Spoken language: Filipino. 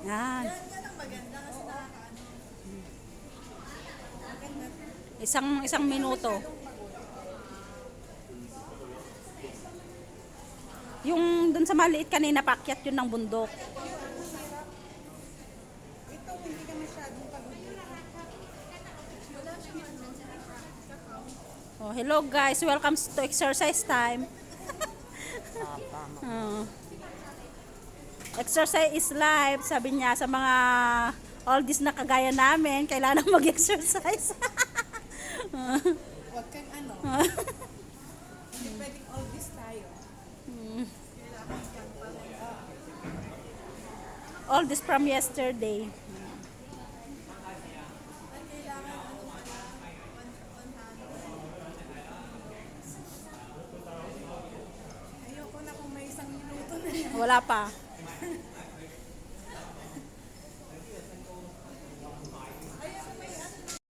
Yan. Yan ang maganda kasi nakakaano. Maganda. Isang minuto. Yung dun sa maliit kanina, paakyat yun ng bundok. Ito, hindi ka masyadong pagod. Oh, hello guys, welcome to exercise time. Oh. Exercise is life, sabi niya sa mga oldies na kagaya namin, kailangan mag-exercise. Huwag kang ano. Hindi pwedeng all this tayo. Kailangan kang pala. Oldies from yesterday. Ay, kailangan ano pala. On hand. Ayoko na kung may 1 minuto na yan. Wala pa.